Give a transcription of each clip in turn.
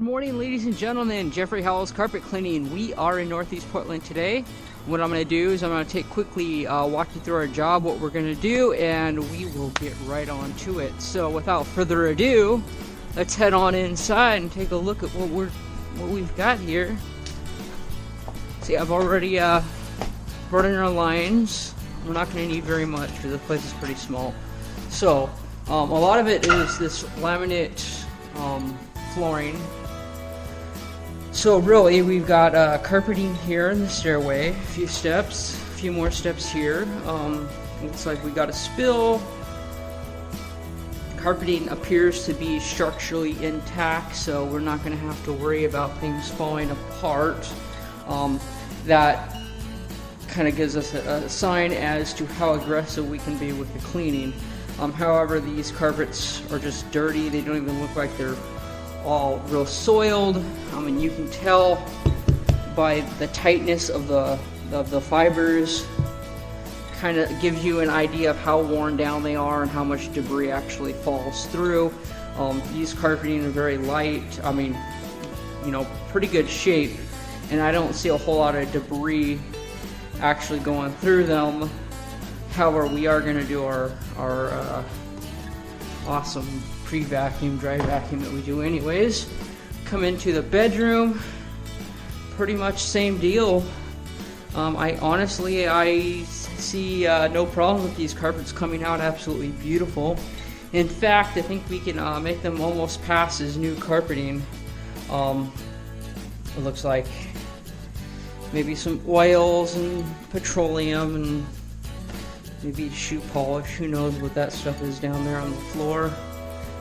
Good morning, ladies and gentlemen. Jeffrey Howells Carpet Cleaning. We are in Northeast Portland today. What I'm going to do is I'm going to quickly walk you through our job, what we're going to do, and we will get right on to it. So without further ado, let's head on inside and take a look at what we've got here. See, I've already brought in our lines. We're not going to need very much because the place is pretty small. So a lot of it is this laminate flooring. So really, we've got carpeting here in the stairway, a few steps, a few more steps here. Looks like we got a spill. Carpeting appears to be structurally intact, so we're not going to have to worry about things falling apart. That kind of gives us a sign as to how aggressive we can be with the cleaning. However, these carpets are just dirty. They don't even look like they're all real soiled. And you can tell by the tightness of the fibers. Kind of gives you an idea of how worn down they are and how much debris actually falls through. These carpeting are very light. I mean, you know, pretty good shape, and I don't see a whole lot of debris actually going through them. However, we are going to do our awesome pre-vacuum, dry vacuum that we do anyways. Come into the bedroom, pretty much same deal. I honestly see no problem with these carpets coming out absolutely beautiful. In fact, I think we can make them almost pass as new carpeting. It looks like maybe some oils and petroleum and maybe shoe polish. Who knows what that stuff is down there on the floor.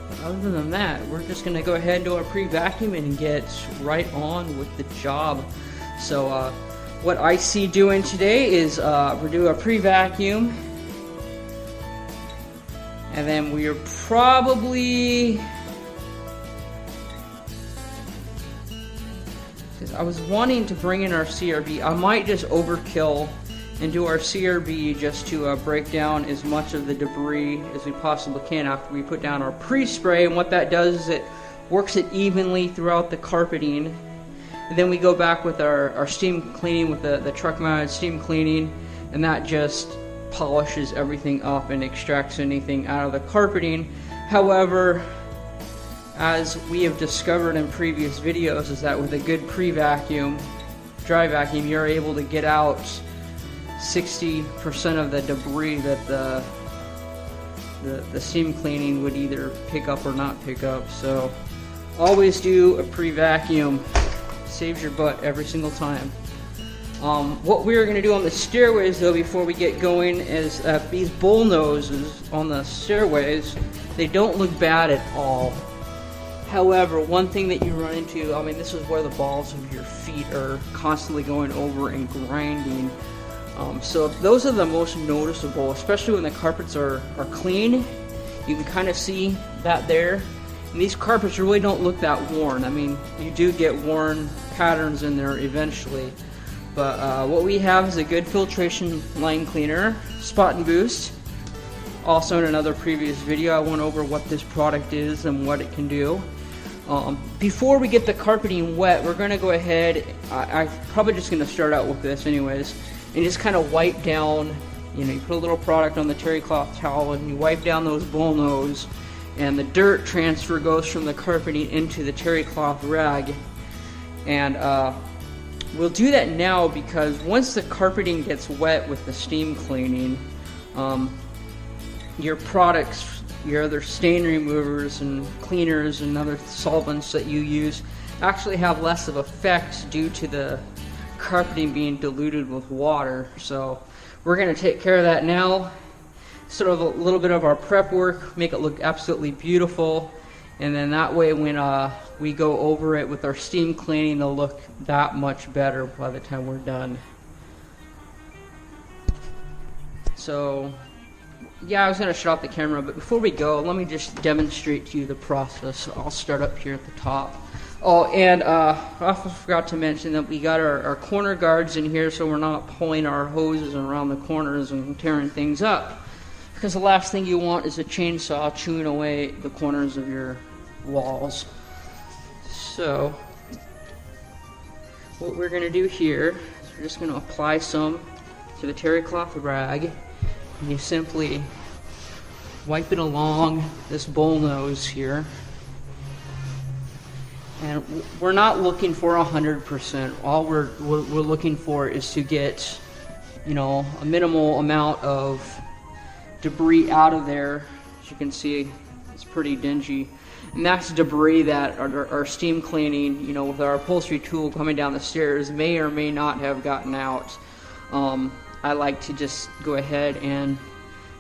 But other than that, we're just going to go ahead and do our pre-vacuum and get right on with the job. So what I see doing today is we're doing a pre-vacuum, and then we are probably, because I was wanting to bring in our CRB, I might just overkill and do our CRB just to break down as much of the debris as we possibly can after we put down our pre-spray. And what that does is it works it evenly throughout the carpeting. And then we go back with our steam cleaning with the truck mounted steam cleaning, and that just polishes everything up and extracts anything out of the carpeting. However, as we have discovered in previous videos, is that with a good pre-vacuum, dry vacuum, you're able to get out 60% of the debris that the steam cleaning would either pick up or not pick up. So always do a pre-vacuum. Saves your butt every single time. What we're going to do on the stairways though before we get going is these bull noses on the stairways, they don't look bad at all. However, one thing that you run into, I mean, this is where the balls of your feet are constantly going over and grinding. So those are the most noticeable, especially when the carpets are clean. You can kind of see that there. And these carpets really don't look that worn. I mean, you do get worn patterns in there eventually. But what we have is a good filtration line cleaner, Spot and Boost. Also in another previous video, I went over what this product is and what it can do. Before we get the carpeting wet, we're going to go ahead, I'm probably just going to start out with this anyways, and just kind of wipe down, you know, you put a little product on the terry cloth towel and you wipe down those bullnose, and the dirt transfer goes from the carpeting into the terry cloth rag. And we'll do that now because once the carpeting gets wet with the steam cleaning, your products, your other stain removers and cleaners and other solvents that you use actually have less of effect due to the carpeting being diluted with water. So we're going to take care of that now. Sort of a little bit of our prep work, make it look absolutely beautiful, and then that way when we go over it with our steam cleaning, it'll look that much better by the time we're done. So yeah, I was going to shut off the camera, but before we go, let me just demonstrate to you the process. I'll start up here at the top. Oh, and I also forgot to mention that we got our corner guards in here so we're not pulling our hoses around the corners and tearing things up. Because the last thing you want is a chainsaw chewing away the corners of your walls. So what we're going to do here is we're just going to apply some to the terry cloth rag, and you simply wipe it along this bullnose here. And we're not looking for 100%. All we're looking for is to get, you know, a minimal amount of debris out of there. As you can see, it's pretty dingy. And that's debris that our steam cleaning, you know, with our upholstery tool coming down the stairs may or may not have gotten out. I like to just go ahead and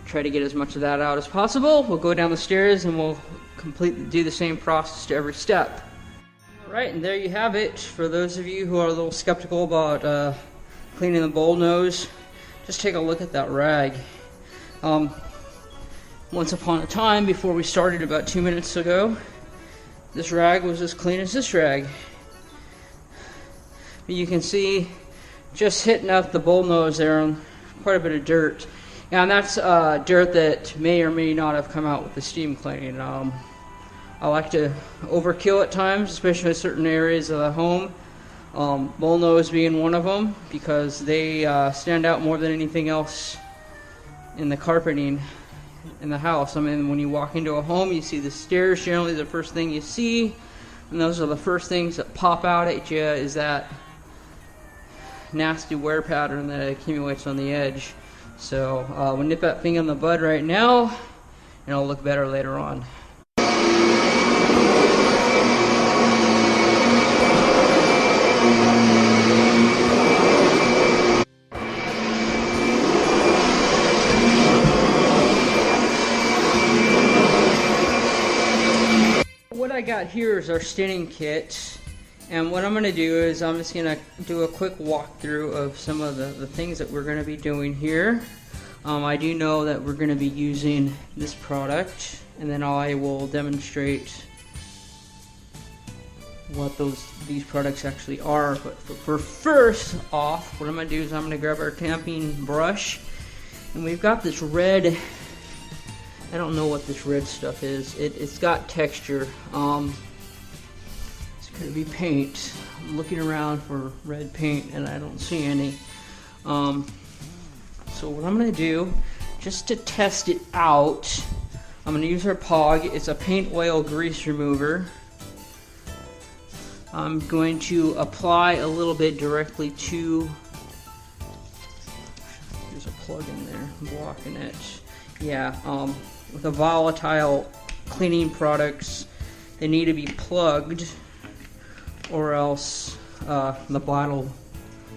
try to get as much of that out as possible. We'll go down the stairs and we'll completely do the same process to every step. Alright, and there you have it. For those of you who are a little skeptical about cleaning the bullnose, just take a look at that rag. Once upon a time, before we started about 2 minutes ago, this rag was as clean as this rag. But you can see just hitting up the bullnose there on quite a bit of dirt. And that's dirt that may or may not have come out with the steam cleaning. I like to overkill at times, especially in certain areas of the home. Bullnose being one of them, because they stand out more than anything else in the carpeting in the house. I mean, when you walk into a home, you see the stairs, generally the first thing you see, and those are the first things that pop out at you, is that nasty wear pattern that accumulates on the edge. So we'll nip that thing in the bud right now, and it'll look better later on. What I got here is our staining kit, and what I'm going to do is I'm just going to do a quick walkthrough of some of the things that we're going to be doing here. I do know that we're going to be using this product, and then I will demonstrate what these products actually are. But for first off, what I'm going to do is I'm going to grab our tamping brush, and we've got this red, I don't know what this red stuff is. It's got texture. It's going to be paint. I'm looking around for red paint and I don't see any. So what I'm going to do, just to test it out, I'm going to use our P.O.G. It's a paint oil grease remover. I'm going to apply a little bit directly to, there's a plug in there blocking it. Yeah, with the volatile cleaning products, they need to be plugged, or else the bottle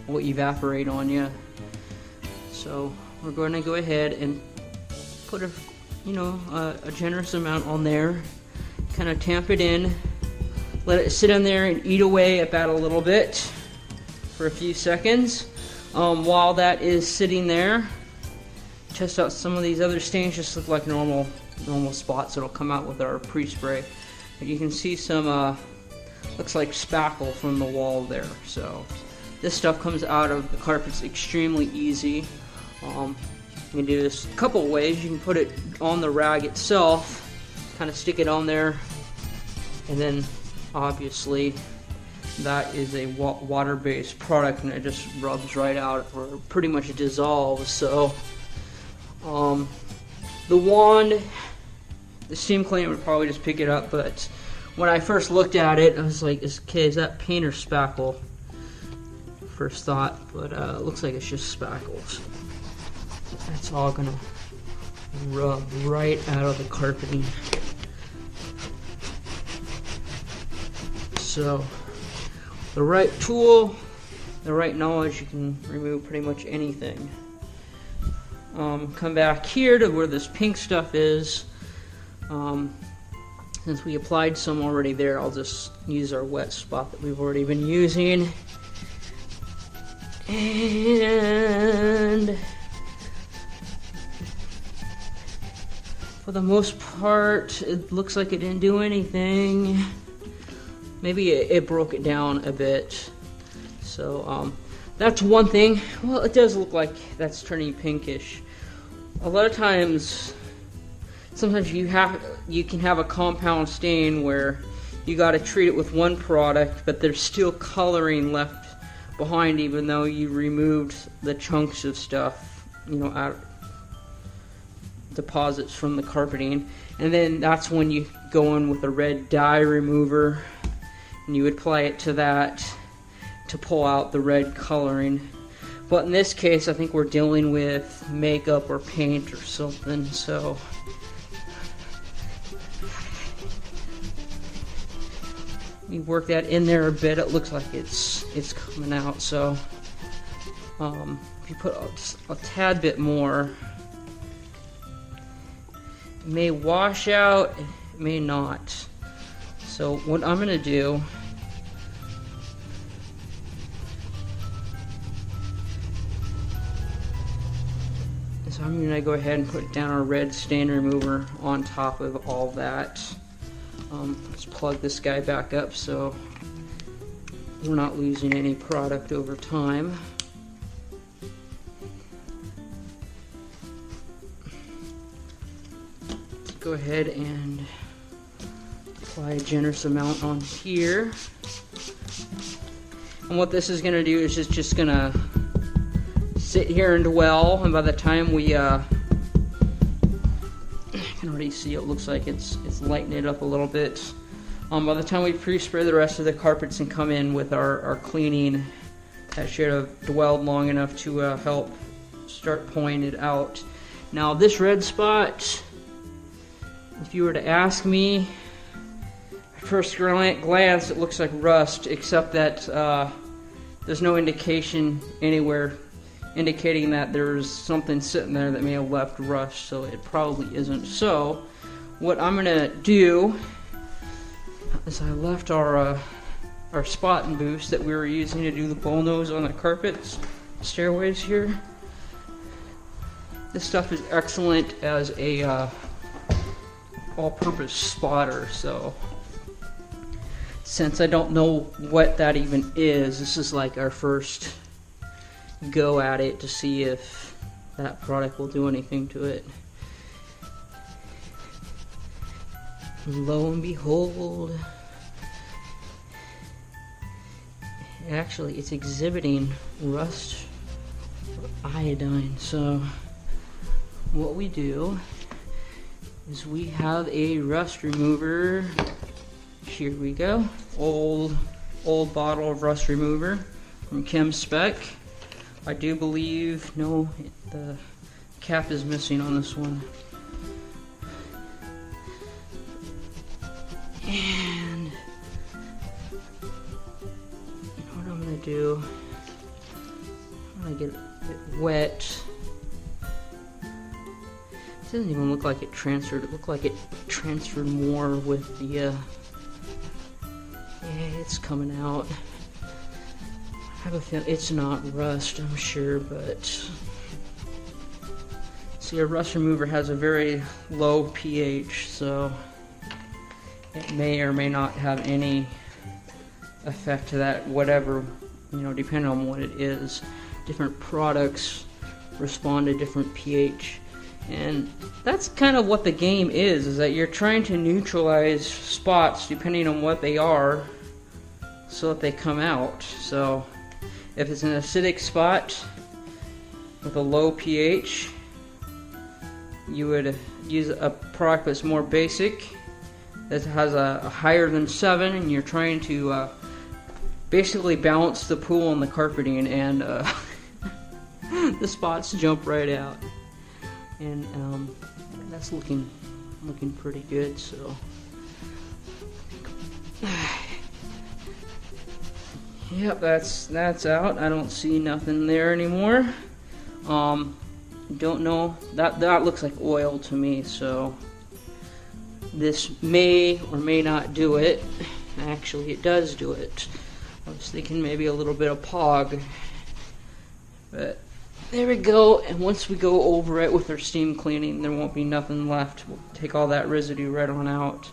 will evaporate on you. So we're going to go ahead and put a generous amount on there, kind of tamp it in, let it sit in there and eat away at that a little bit for a few seconds. While that is sitting there, test out some of these other stains. Just look like normal spots that'll come out with our pre-spray. But you can see some looks like spackle from the wall there. So this stuff comes out of the carpets extremely easy. You can do this a couple ways. You can put it on the rag itself, kind of stick it on there, and then obviously that is a water-based product, and it just rubs right out or pretty much dissolves. So the wand, the steam cleaner would probably just pick it up, but when I first looked at it, I was like, okay, is that paint or spackle? First thought, but it looks like it's just spackles. That's all gonna rub right out of the carpeting. So the right tool, the right knowledge, you can remove pretty much anything. Come back here to where this pink stuff is. Since we applied some already there, I'll just use our wet spot that we've already been using. And for the most part, it looks like it didn't do anything. Maybe it broke it down a bit. So that's one thing. Well, it does look like that's turning pinkish. A lot of times, sometimes you can have a compound stain where you got to treat it with one product, but there's still coloring left behind even though you removed the chunks of stuff, you know, out deposits from the carpeting. And then that's when you go in with a red dye remover and you apply it to that to pull out the red coloring. But in this case, I think we're dealing with makeup or paint or something, so we work that in there a bit. It looks like it's coming out, so if you put just a tad bit more, it may wash out, it may not. So what I'm gonna do is I'm gonna go ahead and put down our red stain remover on top of all that. Let's plug this guy back up so we're not losing any product over time. Let's go ahead and apply a generous amount on here. And what this is going to do is just going to sit here and dwell, and by the time we you can already see it looks like it's lighting it up a little bit. By the time we pre-spray the rest of the carpets and come in with our cleaning, that should have dwelled long enough to help start pulling it out. Now this red spot, if you were to ask me, at first glance it looks like rust, except that there's no indication anywhere indicating that there's something sitting there that may have left rust, so it probably isn't. So what I'm gonna do is I left our spot and boost that we were using to do the bullnose on the carpets, stairways here. This stuff is excellent as a all-purpose spotter, so since I don't know what that even is, this is like our first go at it to see if that product will do anything to it. Lo and behold, actually it's exhibiting rust or iodine. So what we do is we have a rust remover. Here we go, old bottle of rust remover from Chem Spec. I do believe, no, the cap is missing on this one. And you know what I'm gonna do? I'm gonna get a bit wet. It doesn't even look like it transferred. It looked like it transferred more with the, yeah, it's coming out. I have a feeling it's not rust, I'm sure, but see, a rust remover has a very low pH, so it may or may not have any effect to that, whatever, you know, depending on what it is. Different products respond to different pH, and that's kind of what the game is that you're trying to neutralize spots depending on what they are so that they come out. So if it's an acidic spot with a low pH, you would use a product that's more basic, that has a higher than 7, and you're trying to basically balance the pool on the carpeting, and the spots jump right out. And that's looking pretty good. So yep, that's out. I don't see nothing there anymore. Don't know. That looks like oil to me, so this may or may not do it. Actually, it does do it. I was thinking maybe a little bit of P.O.G, but there we go. And once we go over it with our steam cleaning, there won't be nothing left. We'll take all that residue right on out.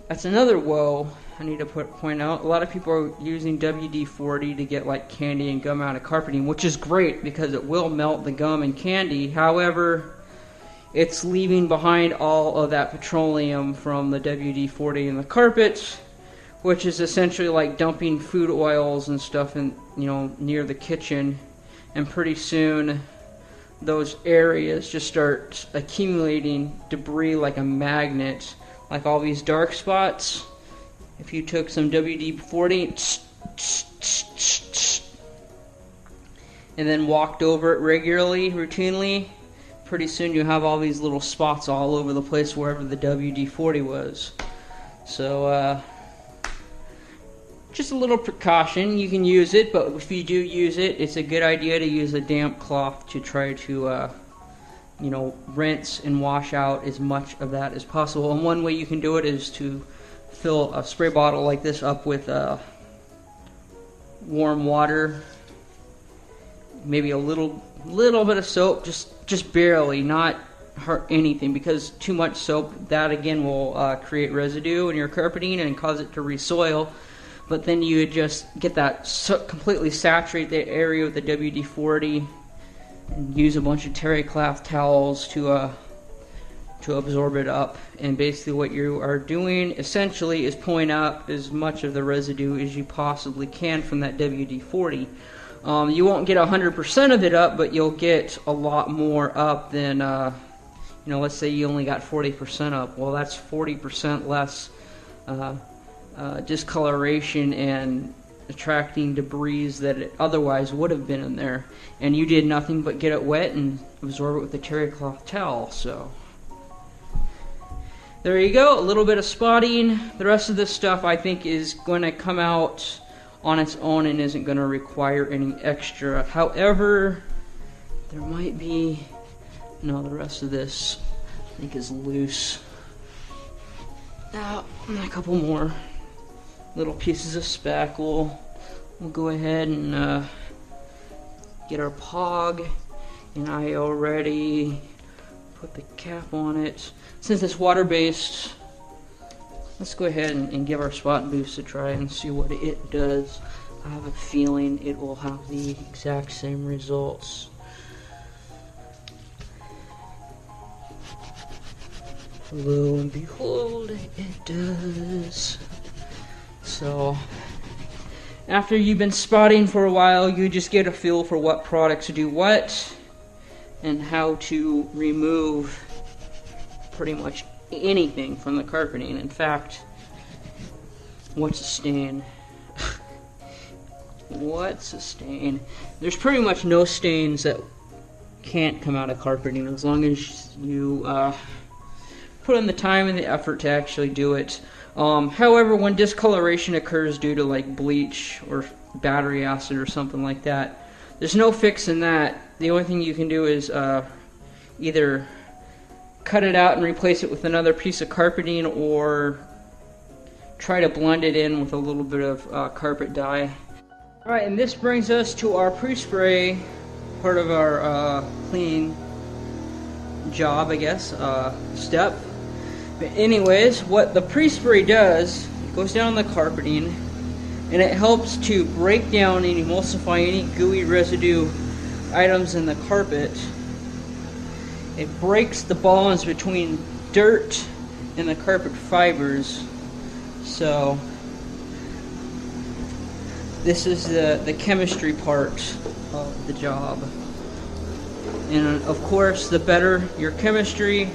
That's another woe I need to point out. A lot of people are using WD-40 to get like candy and gum out of carpeting, which is great because it will melt the gum and candy. However, it's leaving behind all of that petroleum from the WD-40 in the carpet, which is essentially like dumping food oils and stuff in, near the kitchen, and pretty soon those areas just start accumulating debris like a magnet, like all these dark spots. If you took some WD-40 and then walked over it regularly, routinely, pretty soon you have all these little spots all over the place wherever the WD-40 was. So just a little precaution. You can use it, but if you do use it, it's a good idea to use a damp cloth to try to rinse and wash out as much of that as possible. And one way you can do it is to fill a spray bottle like this up with warm water, maybe a little bit of soap, just barely, not hurt anything, because too much soap, that again will create residue in your carpeting and cause it to resoil. But then you would just get that completely saturate the area with the WD-40 and use a bunch of terry cloth towels to absorb it up. And basically what you are doing essentially is pulling out as much of the residue as you possibly can from that WD-40. You won't get 100% of it up, but you'll get a lot more up than, let's say you only got 40% up. Well, that's 40% less discoloration and attracting debris that it otherwise would have been in there. And you did nothing but get it wet and absorb it with a terry cloth towel. So there you go, a little bit of spotting. The rest of this stuff I think is going to come out on its own and isn't going to require any extra. However, there might be, no, the rest of this I think is loose. Now, a couple more little pieces of spackle. We'll go ahead and get our P.O.G, and I already put the cap on it. Since it's water-based, let's go ahead and give our spot boost a try and see what it does. I have a feeling it will have the exact same results. Lo and behold, it does. So after you've been spotting for a while, you just get a feel for what products do what and how to remove pretty much anything from the carpeting. In fact, what's a stain? What's a stain? There's pretty much no stains that can't come out of carpeting as long as you put in the time and the effort to actually do it. However, when discoloration occurs due to like bleach or battery acid or something like that, there's no fix in that. The only thing you can do is either cut it out and replace it with another piece of carpeting, or try to blend it in with a little bit of carpet dye. Alright, and this brings us to our pre-spray part of our cleaning job, I guess, step. But anyways, what the pre-spray does, it goes down the carpeting, and it helps to break down and emulsify any gooey residue items in the carpet. It breaks the bonds between dirt and the carpet fibers. So this is the chemistry part of the job. And of course, the better your chemistry,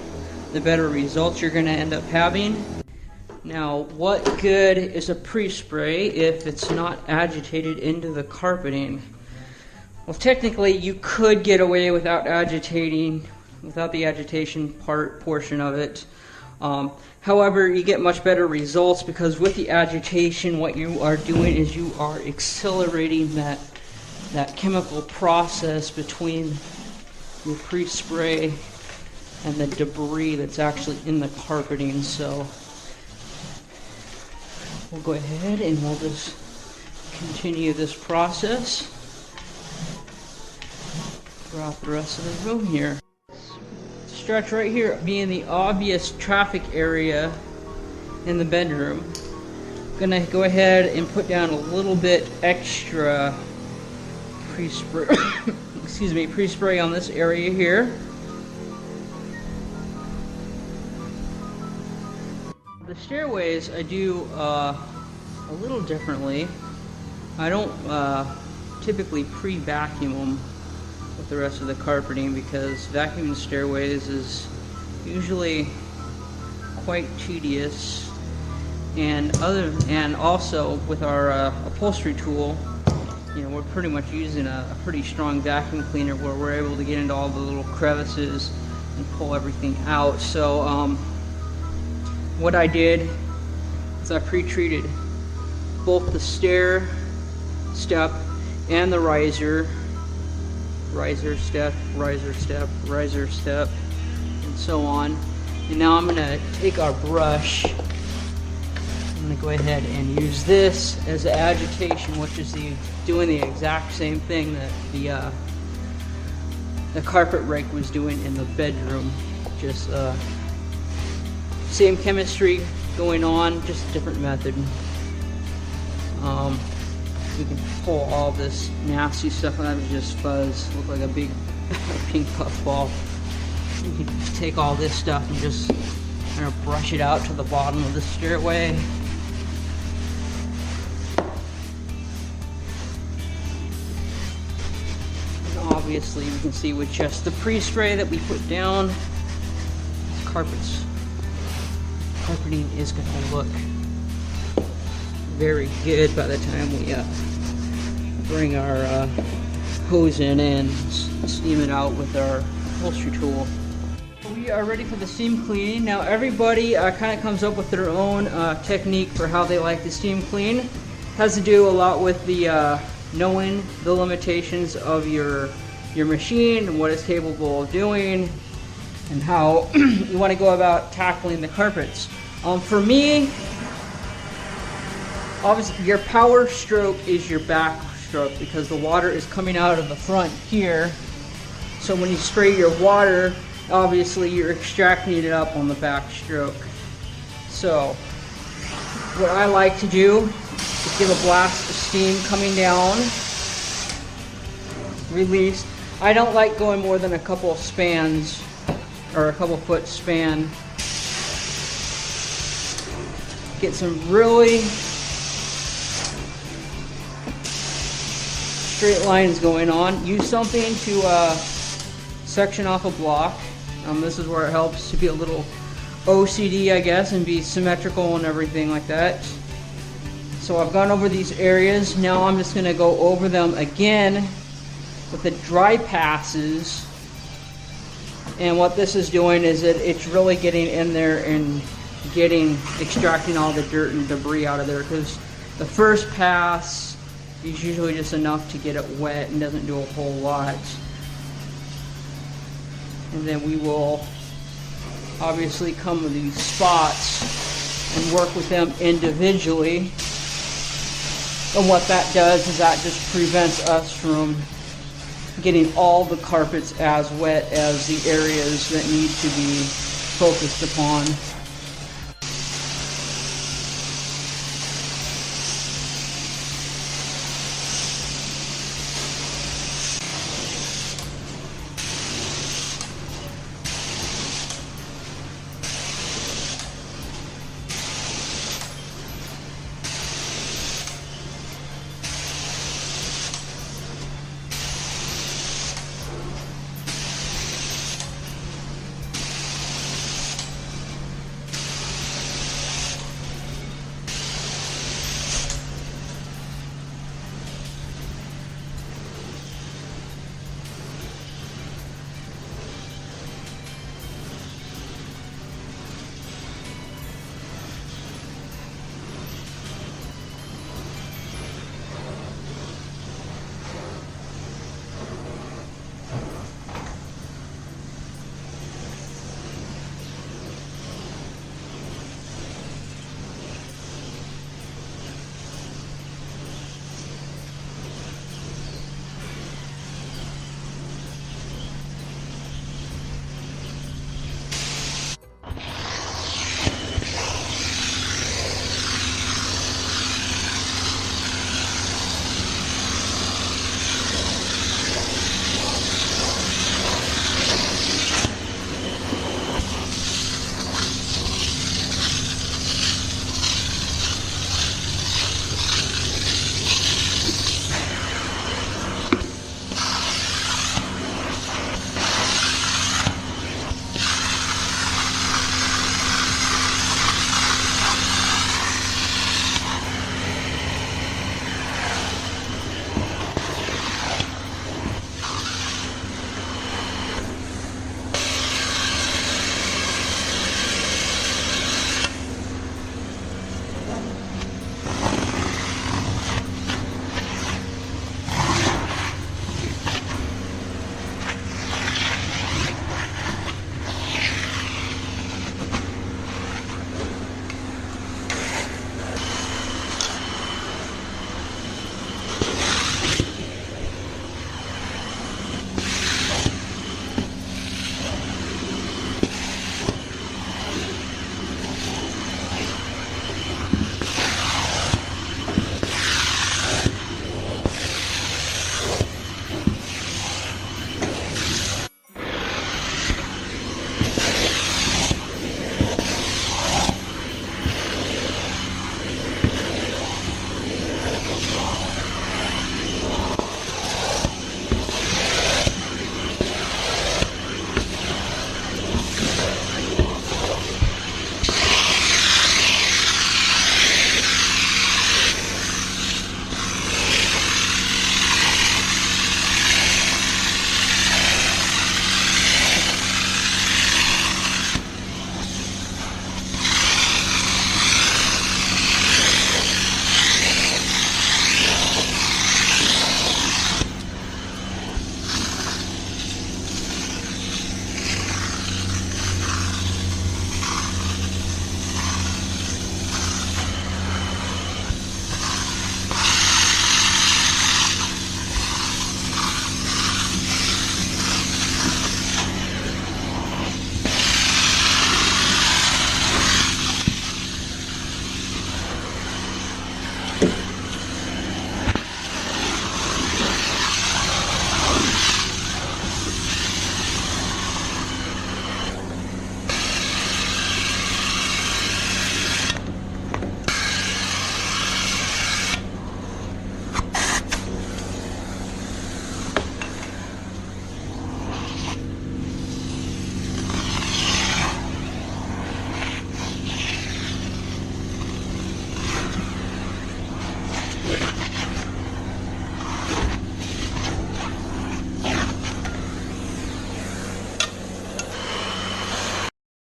the better results you're going to end up having. Now, what good is a pre-spray if it's not agitated into the carpeting? Well, technically, you could get away without the agitation portion of it. However, you get much better results because with the agitation, what you are doing is you are accelerating that chemical process between your pre-spray and the debris that's actually in the carpeting. So we'll go ahead and we'll just continue this process throughout the rest of the room here. Stretch right here being the obvious traffic area in the bedroom. I'm gonna go ahead and put down a little bit extra pre-spray excuse me, pre-spray on this area here. stairways I do a little differently. I don't typically pre-vacuum them with the rest of the carpeting because vacuuming stairways is usually quite tedious, and also with our upholstery tool, you know, we're pretty much using a pretty strong vacuum cleaner where we're able to get into all the little crevices and pull everything out. So what I did is I pre-treated both the stair step and the riser step, and so on. And now I'm going to take our brush. I'm going to go ahead and use this as agitation, which is doing the exact same thing that the carpet rake was doing in the bedroom. Just same chemistry going on, just a different method. We can pull all this nasty stuff out. It just fuzz, look like a big pink puff ball. You can just take all this stuff and just kind of brush it out to the bottom of the stairway. And obviously you can see with just the pre-spray that we put down, carpeting is going to look very good by the time we bring our hose in and steam it out with our upholstery tool. We are ready for the steam cleaning. Now everybody kind of comes up with their own technique for how they like to steam clean. It has to do a lot with the knowing the limitations of your machine and what it's capable of doing and how you want to go about tackling the carpets. For me, obviously your power stroke is your back stroke because the water is coming out of the front here. So when you spray your water, obviously you're extracting it up on the back stroke. So what I like to do is give a blast of steam coming down, release. I don't like going more than a couple of spans or a couple foot span. Get some really straight lines going on. Use something to section off a block. This is where it helps to be a little OCD, I guess, and be symmetrical and everything like that. So I've gone over these areas. Now I'm just going to go over them again with the dry passes. And what this is doing is that it's really getting in there and extracting all the dirt and debris out of there, because the first pass is usually just enough to get it wet and doesn't do a whole lot. And then we will obviously come with these spots and work with them individually. And what that does is that just prevents us from getting all the carpets as wet as the areas that need to be focused upon.